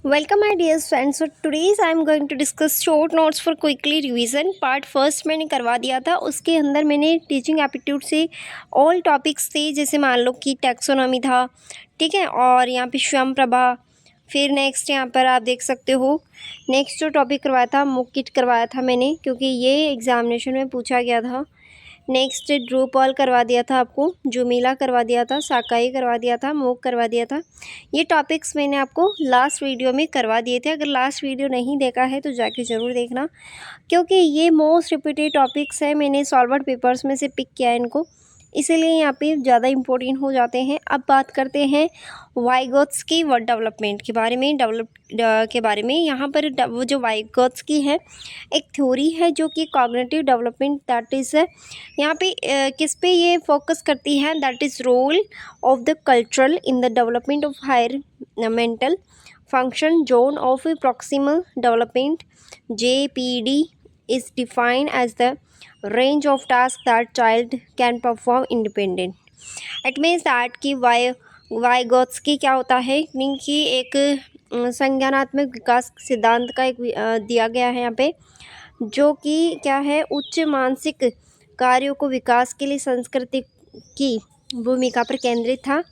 Welcome my dear friends. So today's I am going to discuss short notes for quickly revision. Part first मैंने करवा दिया था, उसके अंदर मैंने टीचिंग एप्टीट्यूड से ऑल टॉपिक्स थे, जैसे मान लो कि टैक्सोनॉमी था, ठीक है, और यहाँ पे स्वयं प्रभा। फिर नेक्स्ट यहाँ पर आप देख सकते हो, नेक्स्ट जो टॉपिक करवाया था मुक किट करवाया था मैंने, क्योंकि ये एग्जामिनेशन में पूछा गया था। नेक्स्ट ड्रूपॉल करवा दिया था आपको, जुमीला करवा दिया था, साकाई करवा दिया था, मूक करवा दिया था। ये टॉपिक्स मैंने आपको लास्ट वीडियो में करवा दिए थे। अगर लास्ट वीडियो नहीं देखा है तो जाके ज़रूर देखना, क्योंकि ये मोस्ट रिपीटेड टॉपिक्स है। मैंने सॉल्वर पेपर्स में से पिक किया है इनको, इसीलिए यहाँ पे ज़्यादा इम्पोर्टेंट हो जाते हैं। अब बात करते हैं वाइगॉट्स की वर्ड डेवलपमेंट के बारे में, के बारे में। यहाँ पर वो जो वाइगॉट्स की है एक थ्योरी है जो कि कॉग्निटिव डेवलपमेंट, दैट इज़ यहाँ पे किस पे ये फोकस करती है, that is role of the cultural in the development of higher mental function zone of proximal development. JPD is defined as the range of tasks that child can perform independent. It means that कि वाइगॉत्स्की क्या होता है, mean कि एक संज्ञानात्मक विकास सिद्धांत का एक दिया गया है यहाँ पे, जो कि क्या है, उच्च मानसिक कार्यों को विकास के लिए संस्कृति की भूमिका पर केंद्रित था।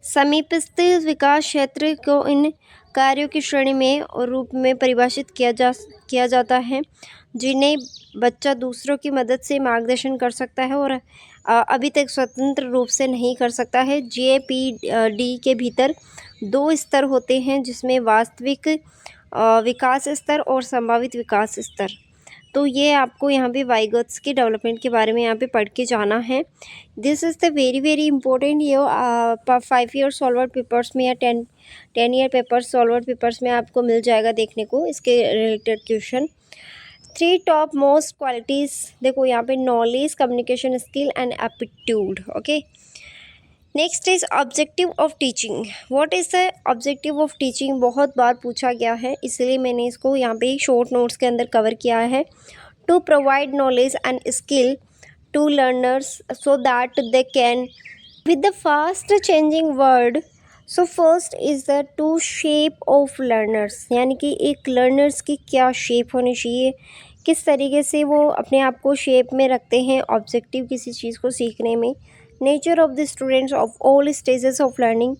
समीपस्थ विकास क्षेत्र को इन कार्यों की श्रेणी में और रूप में परिभाषित किया जाता है, जिन्हें बच्चा दूसरों की मदद से मार्गदर्शन कर सकता है और अभी तक स्वतंत्र रूप से नहीं कर सकता है। JPD के भीतर 2 स्तर होते हैं, जिसमें वास्तविक विकास स्तर और संभावित विकास स्तर। तो ये आपको यहाँ पे वाइगॉट्स के डेवलपमेंट के बारे में यहाँ पे पढ़ के जाना है। This is the very very important. ये 5 ईयर सॉल्वर पेपर्स में या 10 ईयर पेपर्स सॉल्वर पेपर्स में आपको मिल जाएगा देखने को इसके related question. 3 top most qualities देखो यहाँ पे, knowledge, communication skill and aptitude. Okay, next is objective of teaching. What is the objective of teaching, बहुत बार पूछा गया है, इसलिए मैंने इसको यहाँ पे शॉर्ट नोट्स के अंदर कवर किया है। To provide knowledge and skill to learners so that they can with the fast changing world. So first is the to shape of learners, यानी कि एक लर्नर्स की क्या शेप होनी चाहिए, किस तरीके से वो अपने आप को शेप में रखते हैं ऑब्जेक्टिव किसी चीज़ को सीखने में। Nature of the students of all stages of learning,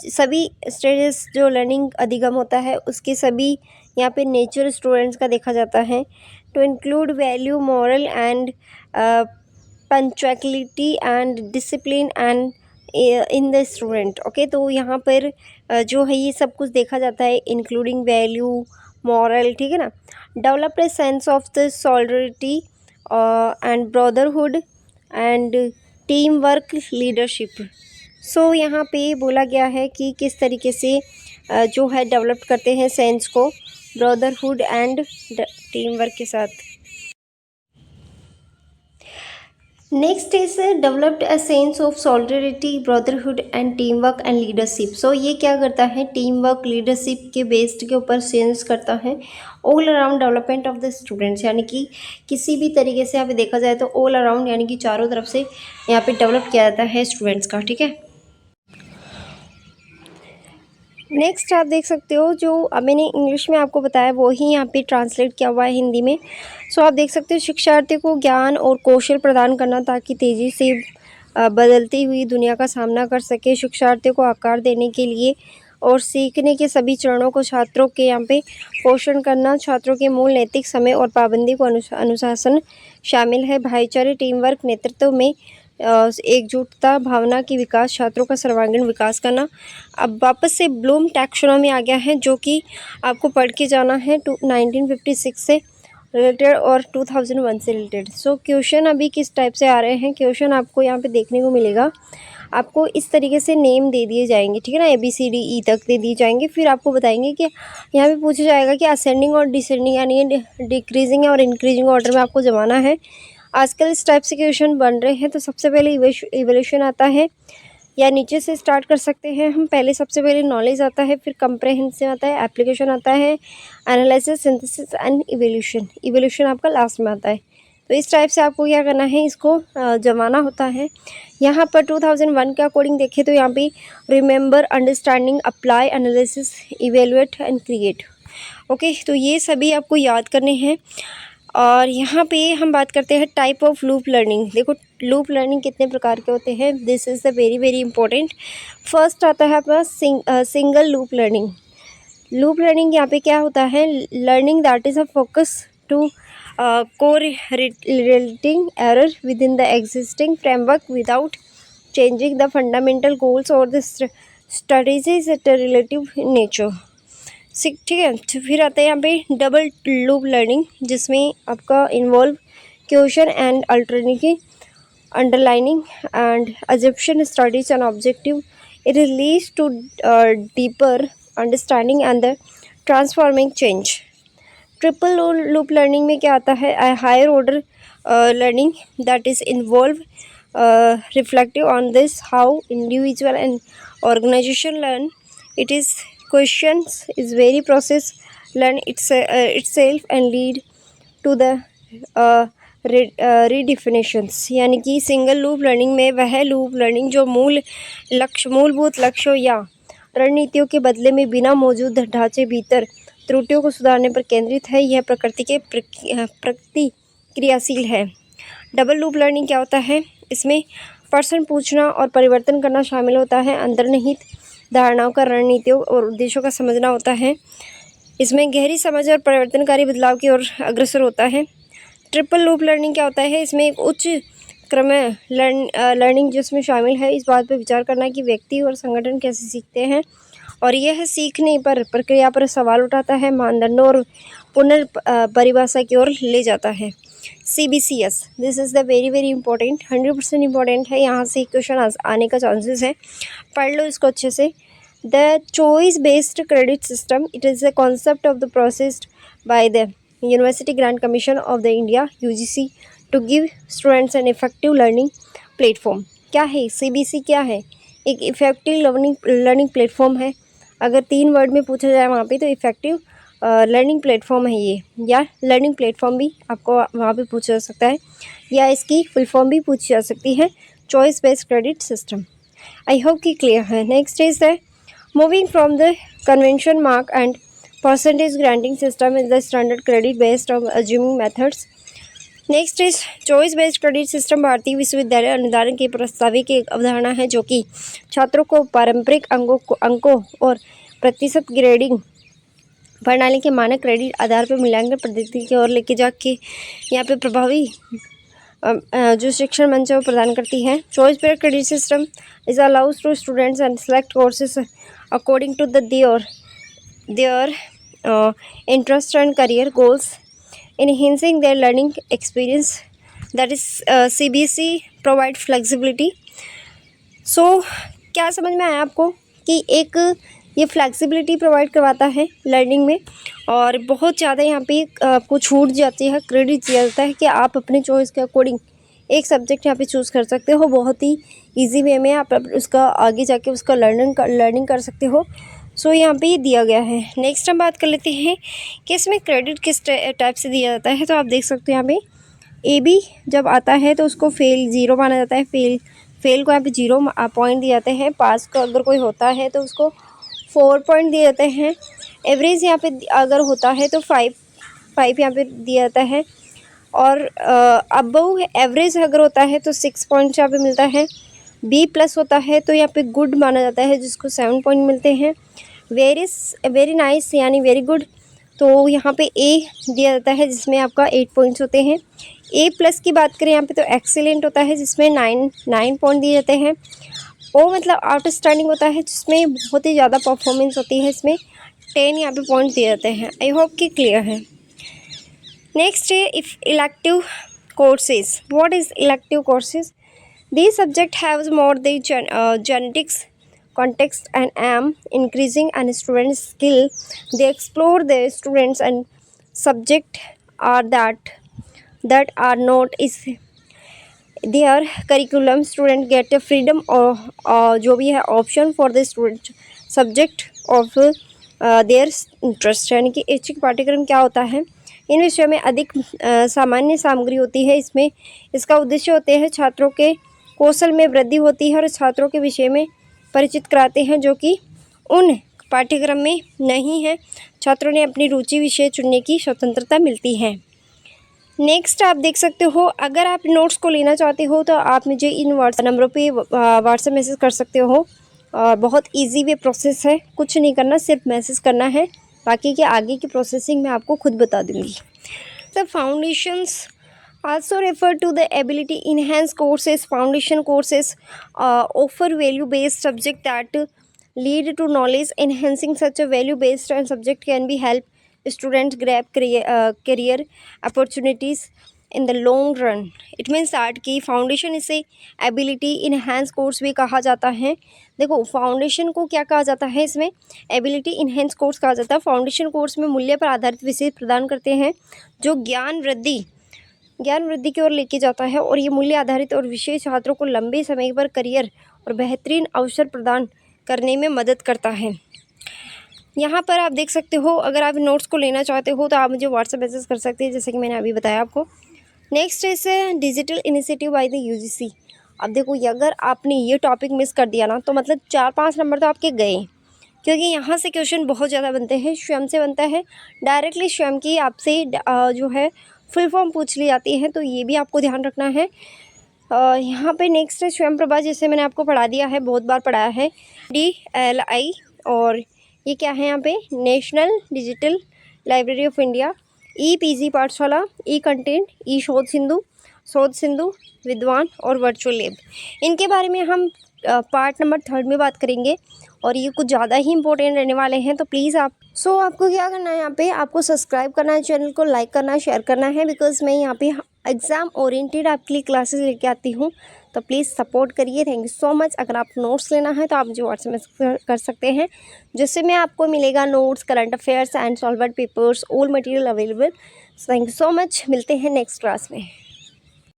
सभी स्टेजेस जो लर्निंग अधिगम होता है उसके सभी यहाँ पे नेचर स्टूडेंट्स का देखा जाता है। To include value, moral and punctuality and discipline and in the student. Okay, तो यहाँ पर जो है ये सब कुछ देखा जाता है, इंक्लूडिंग वैल्यू, मॉरल, ठीक है ना। Develop a sense of the solidarity and brotherhood and teamwork, leadership. So यहाँ पे बोला गया है कि किस तरीके से जो है डेवलप करते हैं सेंस को ब्रदरहुड एंड टीम वर्क के साथ। Next is developed a sense of solidarity, brotherhood and teamwork and leadership. So ये क्या करता है, टीम वर्क, लीडरशिप के बेस्ड के ऊपर सेंस करता है all around development of the students, यानी कि किसी भी तरीके से यहाँ पे देखा जाए तो ऑल अराउंड, यानी कि चारों तरफ से यहाँ पे डेवलप किया जाता है स्टूडेंट्स का, ठीक है। नेक्स्ट आप देख सकते हो, जो अब मैंने इंग्लिश में आपको बताया वो ही यहाँ पे ट्रांसलेट किया हुआ है हिंदी में। सो आप देख सकते हो, शिक्षार्थी को ज्ञान और कौशल प्रदान करना ताकि तेज़ी से बदलती हुई दुनिया का सामना कर सके। शिक्षार्थी को आकार देने के लिए और सीखने के सभी चरणों को छात्रों के यहाँ पे पोषण करना। छात्रों के मूल नैतिक समय और पाबंदी को अनुशासन शामिल है। भाईचारे, टीम वर्क, नेतृत्व में एकजुटता भावना की विकास, छात्रों का सर्वांगीण विकास करना। अब वापस से ब्लूम टैक्सोनॉमी आ गया है, जो कि आपको पढ़ के जाना है 1956 से रिलेटेड और 2001 से रिलेटेड। सो क्वेश्चन अभी किस टाइप से आ रहे हैं, क्वेश्चन आपको यहाँ पे देखने को मिलेगा। आपको इस तरीके से नेम दे दिए जाएंगे, ठीक है ना, ABCDE तक दे दिए जाएंगे। फिर आपको बताएंगे कि यहाँ पे पूछा जाएगा कि असेंडिंग और डिसेंडिंग, यानी डिक्रीजिंग और इंक्रीजिंग ऑर्डर में आपको जमाना है। आजकल इस टाइप से क्वेश्चन बन रहे हैं, तो सबसे पहले इवोल्यूशन आता है, या नीचे से स्टार्ट कर सकते हैं हम। पहले सबसे पहले नॉलेज आता है, फिर कंप्रहेंसिव आता है, एप्लीकेशन आता है, analysis, synthesis and evolution. Evolution आपका लास्ट में आता है। तो इस टाइप से आपको क्या करना है, इसको जमाना होता है। यहाँ पर 2001 के अकॉर्डिंग देखें तो यहाँ पे remember, understanding, apply, analysis, evaluate and create. Okay, तो ये सभी आपको याद करने हैं। और यहाँ पे हम बात करते हैं टाइप ऑफ लूप लर्निंग। देखो लूप लर्निंग कितने प्रकार के होते हैं, this is the very very important. First आता है अपना single loop learning. Loop learning यहाँ पे क्या होता है, learning that is a focus to correlating error within the existing framework without changing the fundamental goals or the strategies at a relative nature। ठीक है। तो फिर आता है यहाँ पे डबल लूप लर्निंग, जिसमें आपका involve question and alternative underlining and assumption studies and objective. It leads to deeper understanding and the transforming change। Triple loop learning में क्या आता है, higher order learning that is involve reflective on this how individual and organisation learn. It is questions is very process learn itself and lead to the redefinitions. यानी कि single loop learning में वह loop learning जो मूलभूत लक्ष्यों या रणनीतियों के बदले में बिना मौजूद ढांचे भीतर त्रुटियों को सुधारने पर केंद्रित है, यह प्रकृति के प्रतिक्रियाशील है। डबल लूप लर्निंग क्या होता है, इसमें प्रश्न पूछना और परिवर्तन करना शामिल होता है, अंतर्निहित धारणाओं का, रणनीतियों और उद्देश्यों का समझना होता है। इसमें गहरी समझ और परिवर्तनकारी बदलाव की ओर अग्रसर होता है। ट्रिपल लूप लर्निंग क्या होता है, इसमें एक उच्च क्रम लर्निंग जिसमें शामिल है इस बात पर विचार करना कि व्यक्ति और संगठन कैसे सीखते हैं, और यह सीखने पर प्रक्रिया पर सवाल उठाता है, मानदंडों और पुनर्परिभाषा की ओर ले जाता है। CBCS, this is the very very important, 100% important है, यहाँ से क्वेश्चन आने का चांसेस है, पढ़ लो इसको अच्छे से। The choice based credit system, it is the concept of the processed by the University Grant Commission of the India UGC to give students an effective learning platform. क्या है CBC, क्या है, एक इफेक्टिव लर्निंग प्लेटफॉर्म है। अगर 3 word में पूछा जाए वहाँ पे तो इफेक्टिव लर्निंग प्लेटफॉर्म है ये, या लर्निंग प्लेटफॉर्म भी आपको वहाँ पे पूछा जा सकता है, या इसकी फुल फॉर्म भी पूछी जा सकती है, choice based credit system. I hope कि क्लियर है। Next is the moving from the convention mark and percentage granting system is the standard credit based on assuming methods. Next is choice based credit system भारतीय विश्वविद्यालय अनुदान की प्रस्तावित एक अवधारणा है जो कि छात्रों को पारंपरिक अंकों और प्रतिशत ग्रेडिंग प्रणाली के मानक क्रेडिट आधार पर मूल्यांकन पद्धति की ओर लेके जाके यहाँ पे प्रभावी जो शिक्षण मंच है वो प्रदान करती है। Choice based credit system is allows to students and select courses according to their interest and career goals, enhancing their learning experience, that is CBSE provide flexibility। so क्या समझ में आया आपको कि एक ये फ्लेक्सिबिलिटी प्रोवाइड करवाता है लर्निंग में, और बहुत ज़्यादा यहाँ पे आपको छूट जाती है, क्रेडिट दिया जाता है कि आप अपने चॉइस के अकॉर्डिंग एक सब्जेक्ट यहाँ पे चूज़ कर सकते हो, बहुत ही ईजी वे में आप उसका आगे जाके उसका लर्निंग कर सकते हो। सो यहाँ पे ये दिया गया है। नेक्स्ट हम बात कर लेते हैं कि इसमें क्रेडिट किस टाइप से दिया जाता है। तो आप देख सकते हो यहाँ पे AB जब आता है तो उसको फेल 0 माना जाता है, फेल को यहाँ पे 0 पॉइंट दिए जाते हैं। पास का अगर कोई होता है तो उसको 4 पॉइंट दिए जाते हैं। एवरेज यहाँ पे अगर होता है तो 5 यहाँ पे दिया जाता है, और अबव एवरेज अगर होता है तो 6 पॉइंट यहाँ पे मिलता है। B+ होता है तो यहाँ पे गुड माना जाता है जिसको 7 पॉइंट मिलते हैं। वेरी नाइस यानी वेरी गुड तो यहाँ पे A दिया जाता है जिसमें आपका 8 पॉइंट्स होते हैं। A+ की बात करें यहाँ पे तो एक्सीलेंट होता है जिसमें 9 पॉइंट दिए जाते हैं। O मतलब आउटस्टैंडिंग होता है जिसमें बहुत ही ज़्यादा परफॉर्मेंस होती है, इसमें 10 यहाँ पे पॉइंट दिए जाते हैं। आई होप कि क्लियर है। नेक्स्ट है elective courses. What is elective courses? These subject have more the genetics context and am increasing and students skill. They explore their students and subject are that are not is their curriculum. Student get a freedom or जो भी है option for the student subject of their interest। यानी कि ऐच्छिक पाठ्यक्रम क्या होता है इन विषयों में अधिक सामान्य सामग्री होती है। इसमें इसका उद्देश्य होते हैं छात्रों के कौशल में वृद्धि होती है और छात्रों के विषय में परिचित कराते हैं जो कि उन पाठ्यक्रम में नहीं है। छात्रों ने अपनी रुचि विषय चुनने की स्वतंत्रता मिलती है। नेक्स्ट आप देख सकते हो, अगर आप नोट्स को लेना चाहते हो तो आप मुझे इन व्हाट्सएप नंबरों पे व्हाट्सएप मैसेज कर सकते हो। बहुत इजी वे प्रोसेस है, कुछ नहीं करना, सिर्फ मैसेज करना है। बाकी के आगे की प्रोसेसिंग मैं आपको खुद बता दूंगी। The foundations also refer to the ability enhanced courses. Foundation courses offer value based subject that lead to knowledge enhancing. Such a value based subject can be help students grab career opportunities in the long run. It means that कि foundation इसे ability enhance course भी कहा जाता है। देखो foundation को क्या कहा जाता है, इसमें एबिलिटी इन्हेंस कोर्स कहा जाता है। फाउंडेशन कोर्स में मूल्य पर आधारित विषय प्रदान करते हैं जो ज्ञान वृद्धि की ओर लेके जाता है और ये मूल्य आधारित और विषय छात्रों को लंबे समय पर करियर और बेहतरीन अवसर प्रदान करने में मदद करता है। यहाँ पर आप देख सकते हो, अगर आप नोट्स को लेना चाहते हो तो आप मुझे व्हाट्सएप मैसेज कर सकते हैं, जैसे कि मैंने अभी बताया आपको। Next is digital initiative by the UGC. अब देखो अगर आपने ये टॉपिक मिस कर दिया ना तो मतलब 4-5 नंबर तो आपके गए, क्योंकि यहाँ से क्वेश्चन बहुत ज़्यादा बनते हैं। स्वयं से बनता है, डायरेक्टली स्वयं की आपसे जो है फुल फॉर्म पूछ ली जाती है, तो ये भी आपको ध्यान रखना है। यहाँ पे नेक्स्ट है स्वयं प्रभा, जैसे मैंने आपको पढ़ा दिया है, बहुत बार पढ़ाया है, DLI। और ये क्या है यहाँ पे, national digital library of India, EPG पाठशाला, कंटेंट, शोध सिंधु, विद्वान और वर्चुअल लैब। इनके बारे में हम पार्ट नंबर 3 में बात करेंगे और ये कुछ ज़्यादा ही इंपॉर्टेंट रहने वाले हैं। तो प्लीज़ आपको क्या करना है, यहाँ पे आपको सब्सक्राइब करना है, चैनल को लाइक करना है, शेयर करना है, बिकॉज मैं यहाँ पे एग्ज़ाम ओरिएंटेड आपके लिए क्लासेस लेके आती हूँ। तो प्लीज़ सपोर्ट करिए। Thank you so much. अगर आप नोट्स लेना है तो आप मुझे व्हाट्सएप में कर सकते हैं, जिससे मैं आपको मिलेगा notes, current affairs and solved papers, all material available. Thank you so much. मिलते हैं नेक्स्ट क्लास में।